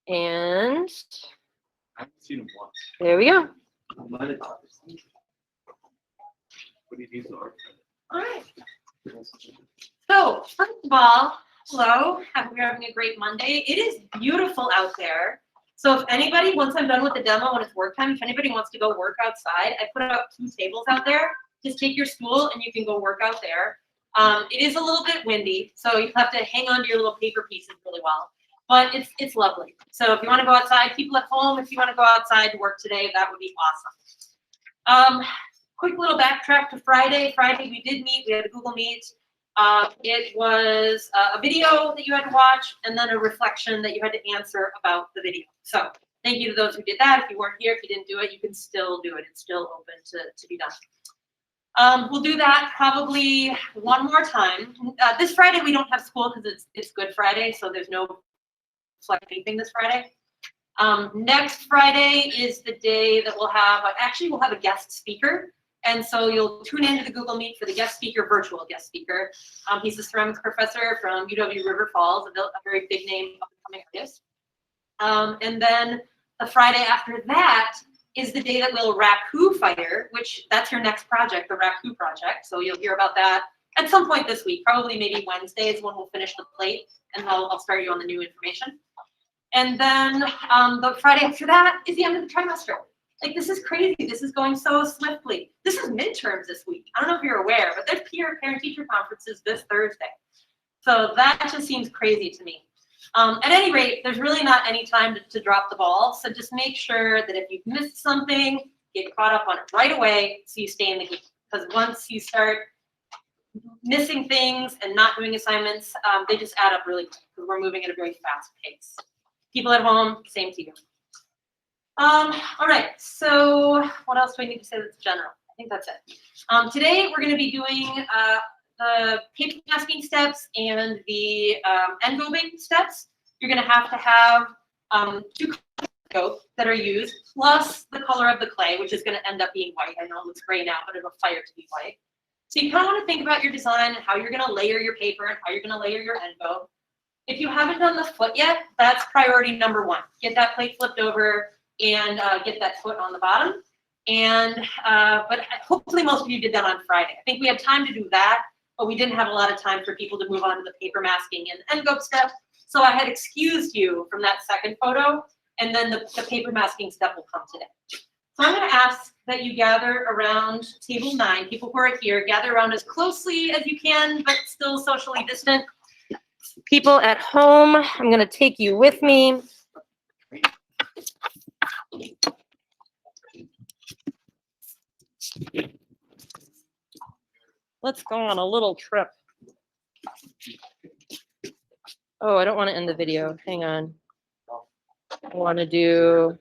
And I haven't seen them once. there we go. What do you use the art? All right. So first of all, hello. We're having a great Monday. It is beautiful out there. So if anybody, once I'm done with the demo, when it's work time, if anybody wants to go work outside, I put up 2 tables out there. Just take your stool and you can go work out there. It is a little bit windy, so you have to hang on to your little paper pieces really well. But it's lovely. So if you want to go outside, people at home, if you want to go outside to work today, that would be awesome. Quick little backtrack to Friday. Friday we did meet. We had a Google Meet. It was a video that you had to watch and then a reflection that you had to answer about the video. So thank you to those who did that. If you weren't here, if you didn't do it, you can still do it. It's still open to be done. We'll do that probably one more time. This Friday we don't have school because it's Good Friday, so there's no select anything this Friday. Next Friday is the day that we'll have a guest speaker. And so you'll tune into the Google Meet for the guest speaker, virtual guest speaker. He's a ceramics professor from UW River Falls, a very big name up-and-coming artist. And then the Friday after that is the day that we'll Raku Fire, which that's your next project, the Raku project. So you'll hear about that at some point this week, probably maybe Wednesday is when we'll finish the plate, and I'll start you on the new information. And then the Friday after that is the end of the trimester. Like, this is crazy. This is going so swiftly. This is midterms this week. I don't know if you're aware, but there's parent-teacher conferences this Thursday. So that just seems crazy to me. At any rate, there's really not any time to drop the ball. So just make sure that if you've missed something, get caught up on it right away so you stay in the game. Because once you start missing things and not doing assignments, they just add up really quick because we're moving at a very fast pace. People at home, same to you. All right, so what else do I need to say that's general? I think that's it. Today we're going to be doing the paper masking steps and the engobing steps. You're going to have 2 colors that are used, plus the color of the clay, which is going to end up being white. I know it looks gray now, but it'll fire to be white. So you kind of want to think about your design and how you're going to layer your paper and how you're going to layer your engobe. If you haven't done the foot yet, that's priority number 1. Get that plate flipped over and get that foot on the bottom. And but hopefully most of you did that on Friday. I think we had time to do that, but we didn't have a lot of time for people to move on to the paper masking and engobe step. So I had excused you from that second photo, and then the paper masking step will come today. So I'm going to ask that you gather around table 9. People who are here, gather around as closely as you can, but still socially distant. People at home, I'm going to take you with me. Let's go on a little trip. Oh, I don't want to end the video. Hang on. I want to do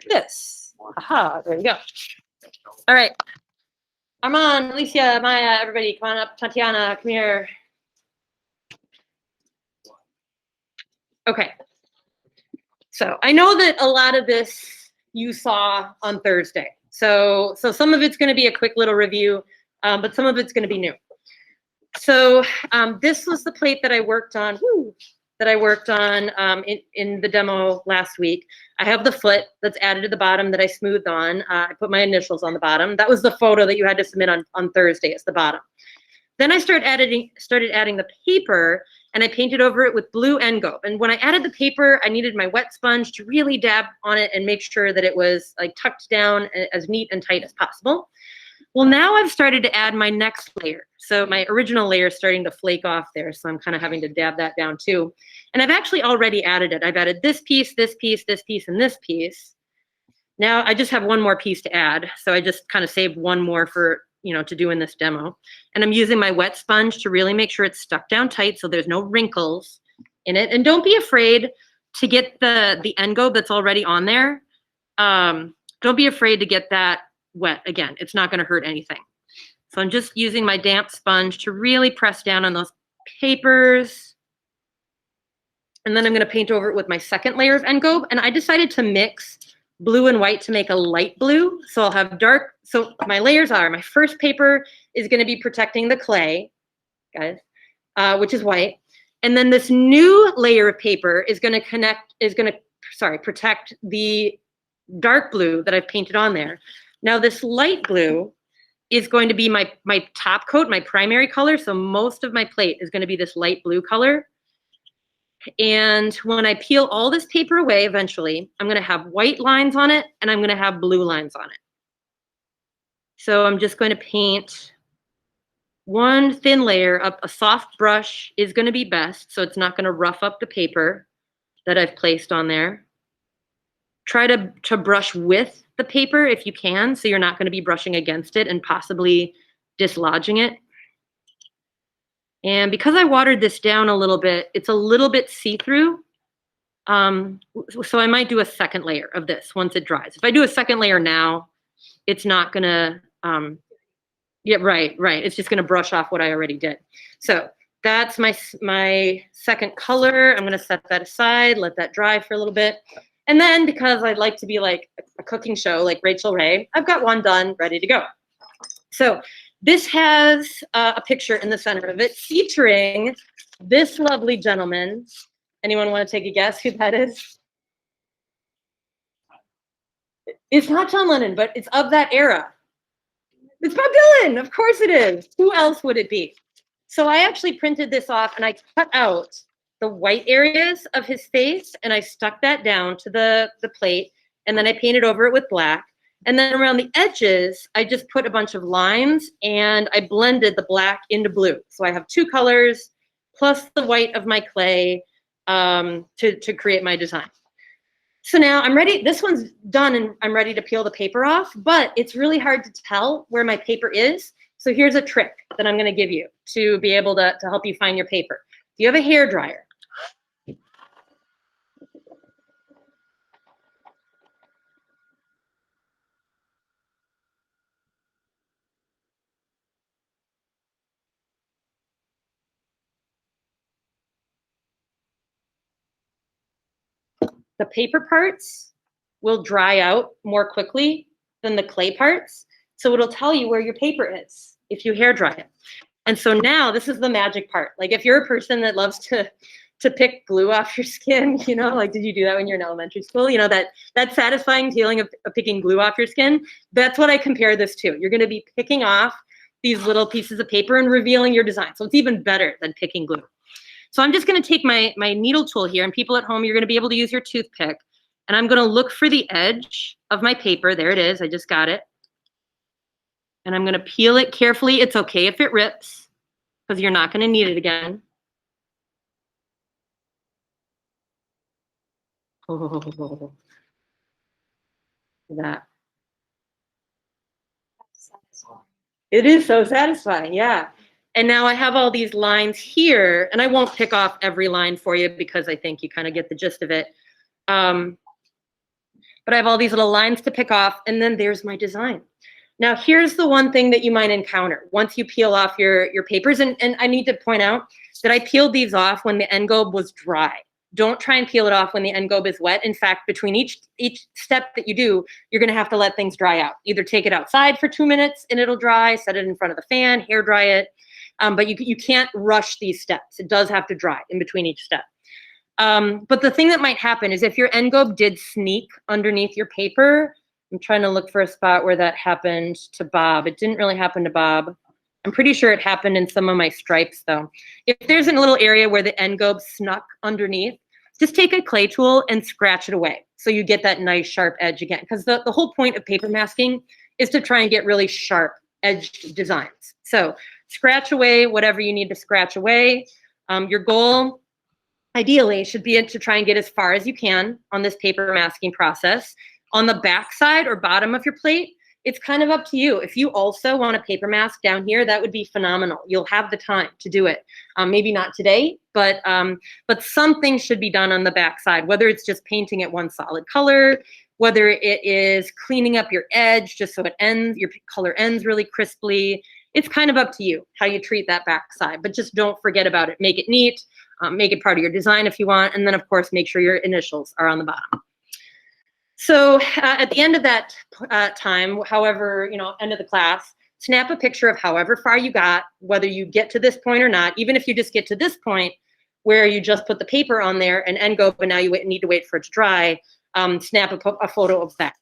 this. Aha, there we go. All right. Armand, Alicia, Maya, everybody, come on up. Tatiana, come here. Okay. So I know that a lot of this you saw on Thursday. So some of it's going to be a quick little review, but some of it's going to be new. So this was the plate that I worked on. In the demo last week. I have the foot that's added to the bottom that I smoothed on. I put my initials on the bottom. That was the photo that you had to submit on Thursday. It's the bottom. Then I started adding the paper, and I painted over it with blue engobe. And when I added the paper, I needed my wet sponge to really dab on it and make sure that it was like tucked down as neat and tight as possible. Well, now I've started to add my next layer. So my original layer is starting to flake off there. So I'm kind of having to dab that down too. And I've actually already added it. I've added this piece, this piece, this piece, and this piece. Now I just have one more piece to add. So I just kind of saved one more for, to do in this demo. And I'm using my wet sponge to really make sure it's stuck down tight so there's no wrinkles in it. And don't be afraid to get the engobe that's already on there. Don't be afraid to get that wet again. It's not going to hurt anything. So I'm just using my damp sponge to really press down on those papers. And then I'm going to paint over it with my second layer of engobe. And I decided to mix blue and white to make a light blue. So I'll have dark. So my layers are, my first paper is going to be protecting the clay, guys, which is white. And then this new layer of paper is going to protect the dark blue that I've painted on there. Now this light blue is going to be my top coat, my primary color. So most of my plate is going to be this light blue color. And when I peel all this paper away, eventually, I'm going to have white lines on it and I'm going to have blue lines on it. So I'm just going to paint one thin layer up. A soft brush is going to be best, so it's not going to rough up the paper that I've placed on there. Try to brush with the paper if you can, so you're not going to be brushing against it and possibly dislodging it. And because I watered this down a little bit, it's a little bit see-through. So I might do a second layer of this once it dries. If I do a second layer now, it's not going to, yeah, right. It's just going to brush off what I already did. So that's my second color. I'm going to set that aside, let that dry for a little bit. And then because I'd like to be like a cooking show like Rachel Ray, I've got one done, ready to go. So this has a picture in the center of it featuring this lovely gentleman. Anyone want to take a guess who that is? It's not John Lennon, but it's of that era. It's Bob Dylan, of course it is. Who else would it be? So I actually printed this off and I cut out the white areas of his face and I stuck that down to the plate and then I painted over it with black. And then around the edges, I just put a bunch of lines and I blended the black into blue. So I have two colors plus the white of my clay to create my design. So now I'm ready. This one's done and I'm ready to peel the paper off, but it's really hard to tell where my paper is. So here's a trick that I'm going to give you to be able to help you find your paper. If you have a hair dryer, the paper parts will dry out more quickly than the clay parts. So it'll tell you where your paper is if you hair dry it. And so now this is the magic part. Like if you're a person that loves to pick glue off your skin, you know, like did you do that when you're in elementary school? You know, that satisfying feeling of picking glue off your skin, that's what I compare this to. You're gonna be picking off these little pieces of paper and revealing your design. So it's even better than picking glue. So I'm just going to take my needle tool here, and people at home, you're going to be able to use your toothpick. And I'm going to look for the edge of my paper. There it is. I just got it. And I'm going to peel it carefully. It's okay if it rips because you're not going to need it again. Oh, that. It is so satisfying, yeah. And now I have all these lines here, and I won't pick off every line for you because I think you kind of get the gist of it. But I have all these little lines to pick off, and then there's my design. Now, here's the one thing that you might encounter once you peel off your papers. And I need to point out that I peeled these off when the end gobe was dry. Don't try and peel it off when the end gobe is wet. In fact, between each step that you do, you're going to have to let things dry out. Either take it outside for 2 minutes and it'll dry, set it in front of the fan, hair dry it. But you can't rush these steps. It does have to dry in between each step. But the thing that might happen is if your end gobe did sneak underneath your paper, I'm trying to look for a spot where that happened to Bob. It didn't really happen to Bob. I'm pretty sure it happened in some of my stripes though. If there's a little area where the end gobe snuck underneath, just take a clay tool and scratch it away. So you get that nice sharp edge again. Because the whole point of paper masking is to try and get really sharp edged designs. So scratch away whatever you need to scratch away. Your goal, ideally, should be to try and get as far as you can on this paper masking process. On the back side or bottom of your plate, it's kind of up to you. If you also want a paper mask down here, that would be phenomenal. You'll have the time to do it. Maybe not today, but something should be done on the back side, whether it's just painting it one solid color, whether it is cleaning up your edge just so it ends, your color ends really crisply. It's kind of up to you how you treat that back side, but just don't forget about it. Make it neat, make it part of your design if you want, and then of course, make sure your initials are on the bottom. So at the end of that time, however, end of the class, snap a picture of however far you got, whether you get to this point or not. Even if you just get to this point, where you just put the paper on there and end go, but now you need to wait for it to dry, snap a photo of that.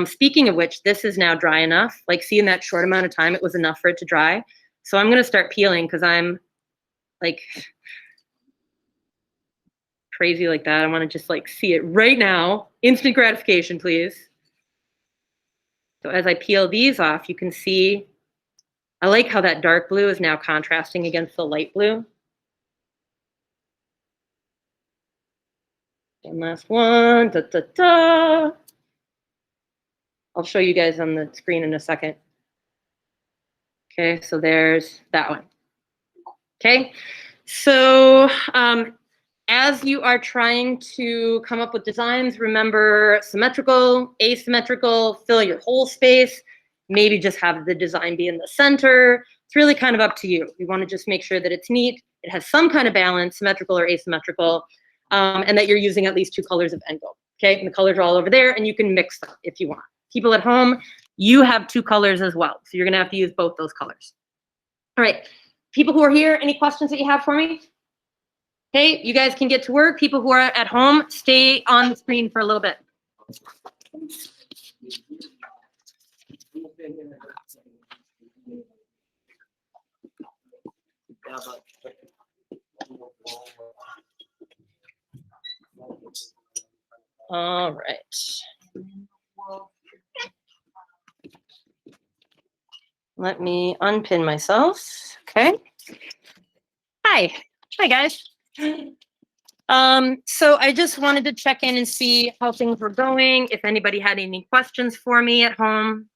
Speaking of which, this is now dry enough. Like, see, in that short amount of time, it was enough for it to dry. So I'm going to start peeling because I'm like crazy like that. I want to just like see it right now. Instant gratification, please. So as I peel these off, you can see, I like how that dark blue is now contrasting against the light blue. One last one. Da, da, da. I'll show you guys on the screen in a second. Okay, so there's that one. Okay, so as you are trying to come up with designs, remember symmetrical, asymmetrical, fill your whole space, maybe just have the design be in the center. It's really kind of up to you. You want to just make sure that it's neat, it has some kind of balance, symmetrical or asymmetrical, and that you're using at least 2 colors of Engo. Okay, and the colors are all over there, and you can mix them if you want. People at home, you have 2 colors as well, so you're gonna have to use both those colors. All right, people who are here, any questions that you have for me? Okay, you guys can get to work. People who are at home, stay on the screen for a little bit. All right. Let me unpin myself. Okay. Hi. Hi, guys. So I just wanted to check in and see how things were going, if anybody had any questions for me at home.